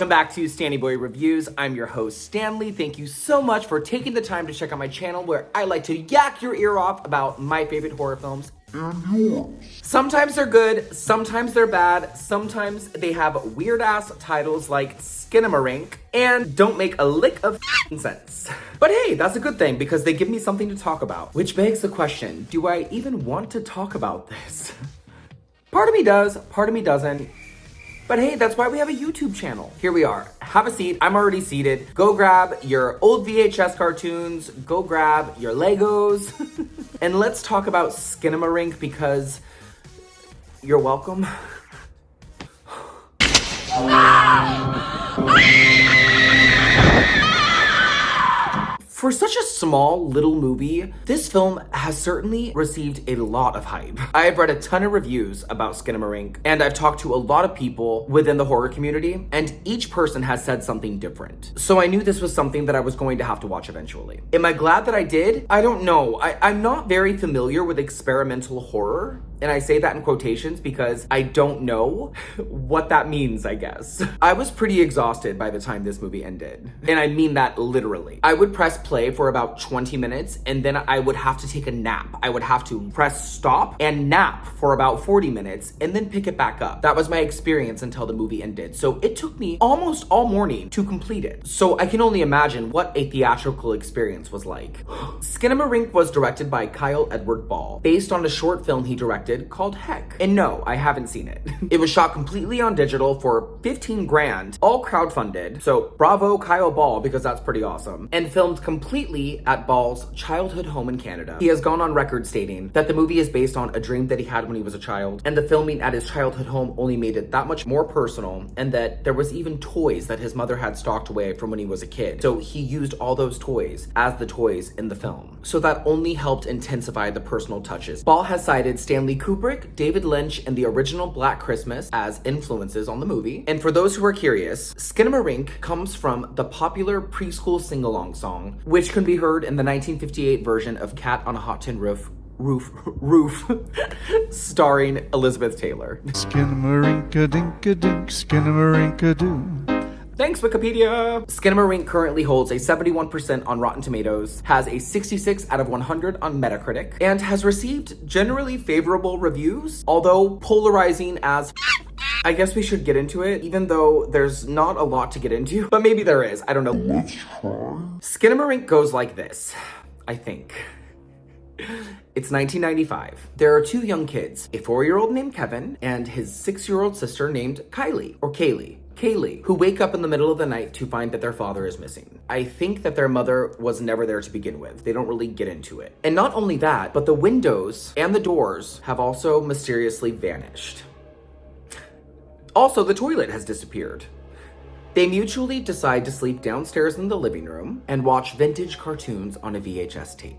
Welcome back to Stanny Boy Reviews. I'm your host, Stanley. Thank you so much for taking the time to check out my channel where I like to yak your ear off about my favorite horror films. Sometimes they're good, sometimes they're bad, sometimes they have weird-ass titles like Skinamarink and don't make a lick of sense. But hey, that's a good thing because they give me something to talk about. Which begs the question, do I even want to talk about this? Part of me does, part of me doesn't. But hey, that's why we have a YouTube channel. Here we are. Have a seat. I'm already seated. Go grab your old VHS cartoons. Go grab your Legos. And let's talk about Skinamarink because you're welcome. For such a small little movie, this film has certainly received a lot of hype. I have read a ton of reviews about Skinamarink, and I've talked to a lot of people within the horror community, and each person has said something different. So I knew this was something that I was going to have to watch eventually. Am I glad that I did? I don't know. I'm not very familiar with experimental horror, and I say that in quotations because I don't know what that means, I guess. I was pretty exhausted by the time this movie ended, and I mean that literally. I would press play for about 20 minutes and then I would have to take a nap. I would have to press stop and nap for about 40 minutes and then pick it back up. That was my experience until the movie ended. So it took me almost all morning to complete it. So I can only imagine what a theatrical experience was like. Skinamarink was directed by Kyle Edward Ball, based on a short film he directed called Heck. And no, I haven't seen it. It was shot completely on digital for 15 grand, all crowdfunded. So bravo Kyle Ball, because that's pretty awesome. And filmed completely at Ball's childhood home in Canada. He has gone on record stating that the movie is based on a dream that he had when he was a child, and the filming at his childhood home only made it that much more personal, and that there was even toys that his mother had stocked away from when he was a kid. So he used all those toys as the toys in the film. So that only helped intensify the personal touches. Ball has cited Stanley Kubrick, David Lynch, and the original Black Christmas as influences on the movie. And for those who are curious, Skinamarink comes from the popular preschool sing-along song, which can be heard in the 1958 version of Cat on a Hot Tin Roof, starring Elizabeth Taylor. Skinamarink-a-dink-a-dink, Skinamarink-a-doo. Thanks, Wikipedia! Skinamarink currently holds a 71% on Rotten Tomatoes, has a 66 out of 100 on Metacritic, and has received generally favorable reviews, although polarizing as I guess we should get into it, even though there's not a lot to get into, but maybe there is, I don't know. Let's try. Skinamarink goes like this, I think. It's 1995. There are two young kids, a 4-year-old named Kevin and his 6-year-old sister named Kylie, or Kaylee, who wake up in the middle of the night to find that their father is missing. I think that their mother was never there to begin with. They don't really get into it. And not only that, but the windows and the doors have also mysteriously vanished. Also, the toilet has disappeared. They mutually decide to sleep downstairs in the living room and watch vintage cartoons on a VHS tape.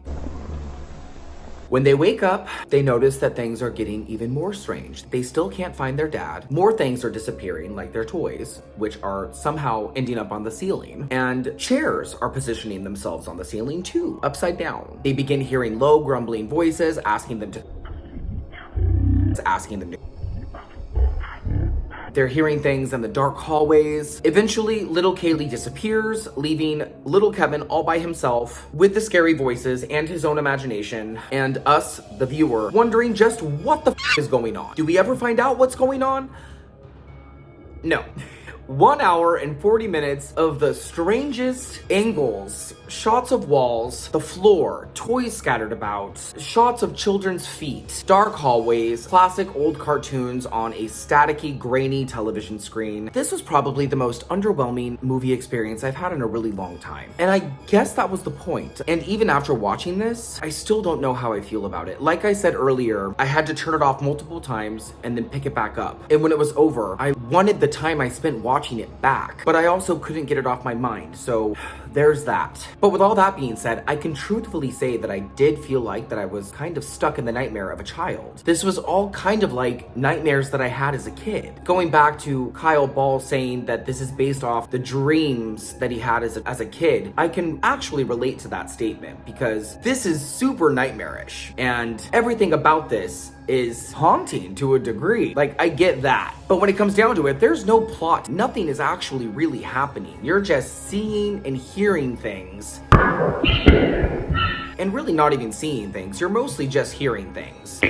When they wake up, they notice that things are getting even more strange. They still can't find their dad. More things are disappearing, like their toys, which are somehow ending up on the ceiling. And chairs are positioning themselves on the ceiling too, upside down. They begin hearing low, grumbling voices asking them to... They're hearing things in the dark hallways. Eventually, little Kaylee disappears, leaving little Kevin all by himself with the scary voices and his own imagination, and us, the viewer, wondering just what the is going on. Do we ever find out what's going on? No. 1 hour and 40 minutes of the strangest angles, shots of walls, the floor, toys scattered about, shots of children's feet, dark hallways, classic old cartoons on a staticky, grainy television screen. This was probably the most underwhelming movie experience I've had in a really long time. And I guess that was the point. And even after watching this, I still don't know how I feel about it. Like I said earlier, I had to turn it off multiple times and then pick it back up. And when it was over, I wanted the time I spent watching it back, but I also couldn't get it off my mind, so there's that. But with all that being said, I can truthfully say that I did feel like that I was kind of stuck in the nightmare of a child. This was all kind of like nightmares that I had as a kid. Going back to Kyle Ball saying that this is based off the dreams that he had as a kid, I can actually relate to that statement because this is super nightmarish, and everything about this is haunting to a degree. Like, I get that. But when it comes down to it, there's no plot. Nothing is actually really happening. You're just seeing and hearing things. And really not even seeing things. You're mostly just hearing things.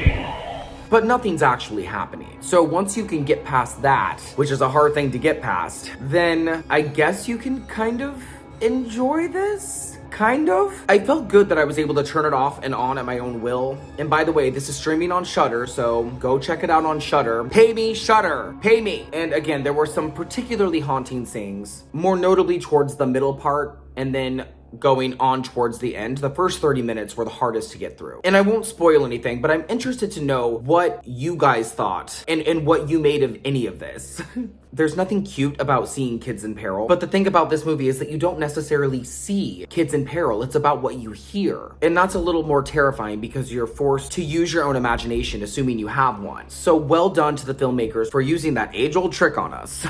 But nothing's actually happening. So once you can get past that, which is a hard thing to get past, then I guess you can kind of enjoy this? Kind of. I felt good that I was able to turn it off and on at my own will. And by the way, this is streaming on Shudder, so go check it out on Shudder. Pay me, Shudder! Pay me! And again, there were some particularly haunting things, more notably towards the middle part, and then going on towards the end. The first 30 minutes were the hardest to get through. And I won't spoil anything, but I'm interested to know what you guys thought and what you made of any of this. There's nothing cute about seeing kids in peril, but the thing about this movie is that you don't necessarily see kids in peril. It's about what you hear. And that's a little more terrifying because you're forced to use your own imagination, assuming you have one. So well done to the filmmakers for using that age-old trick on us.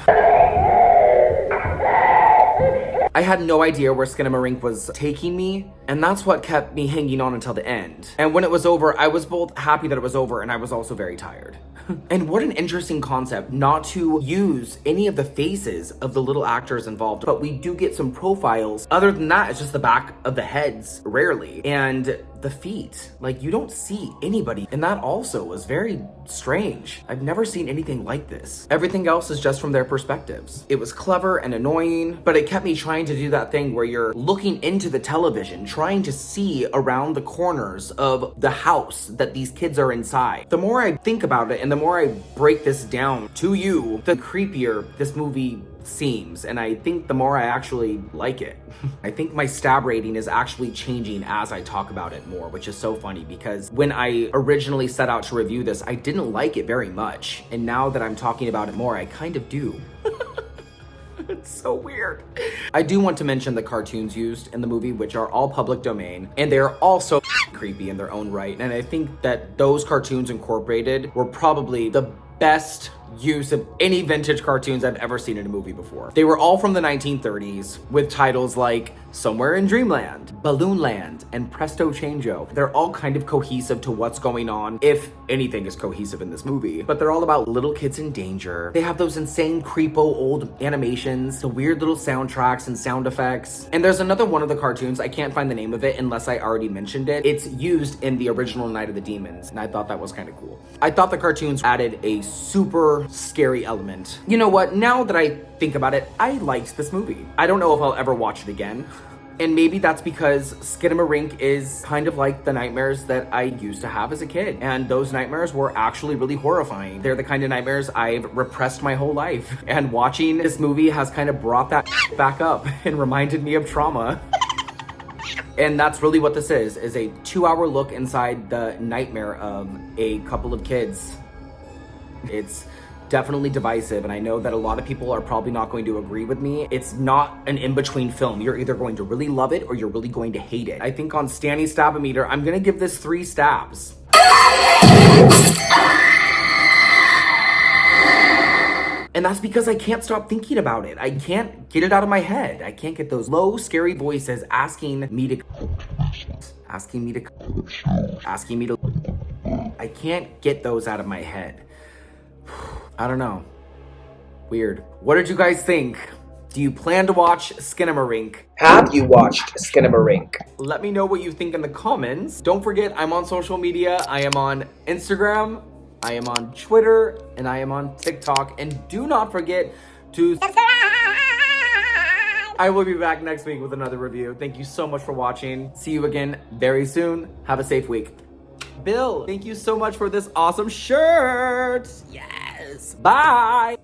I had no idea where Skinamarink was taking me, and that's what kept me hanging on until the end. And when it was over, I was both happy that it was over, and I was also very tired. And what an interesting concept not to use any of the faces of the little actors involved, but we do get some profiles. Other than that, it's just the back of the heads, rarely, and the feet. Like, you don't see anybody, and that also was very strange. I've never seen anything like this. Everything else is just from their perspectives. It was clever and annoying, but it kept me trying to do that thing where you're looking into the television, trying to see around the corners of the house that these kids are inside. The more I think about it and the more I break this down to you, the creepier this movie seems, and I think the more I actually like it. I think my stab rating is actually changing as I talk about it more, which is so funny because when I originally set out to review this, I didn't like it very much, and now that I'm talking about it more, I kind of do. It's so weird. I do want to mention the cartoons used in the movie, which are all public domain, and they're also creepy in their own right, and I think that those cartoons incorporated were probably the best use of any vintage cartoons I've ever seen in a movie before. They were all from the 1930s with titles like Somewhere in Dreamland, Balloon Land, and Presto Changeo. They're all kind of cohesive to what's going on, if anything is cohesive in this movie. But they're all about little kids in danger. They have those insane creepo old animations, the weird little soundtracks and sound effects. And there's another one of the cartoons, I can't find the name of it unless I already mentioned it. It's used in the original Night of the Demons, and I thought that was kind of cool. I thought the cartoons added a super scary element. You know what? Now that I think about it, I liked this movie. I don't know if I'll ever watch it again. And maybe that's because Skinamarink is kind of like the nightmares that I used to have as a kid. And those nightmares were actually really horrifying. They're the kind of nightmares I've repressed my whole life. And watching this movie has kind of brought that back up and reminded me of trauma. And that's really what this is a 2-hour look inside the nightmare of a couple of kids. It's definitely divisive, and I know that a lot of people are probably not going to agree with me. It's not an in-between film. You're either going to really love it or you're really going to hate it. I think on Stanny's Stab-O-Meter, I'm gonna give this 3 stabs. And that's because I can't stop thinking about it. I can't get it out of my head. I can't get those low, scary voices asking me to... I can't get those out of my head. I don't know. Weird. What did you guys think? Do you plan to watch Skinamarink? Have you watched Skinamarink? Let me know what you think in the comments. Don't forget, I'm on social media. I am on Instagram, I am on Twitter, and I am on TikTok. And do not forget to subscribe! I will be back next week with another review. Thank you so much for watching. See you again very soon. Have a safe week. Bill, thank you so much for this awesome shirt. Yes. Bye.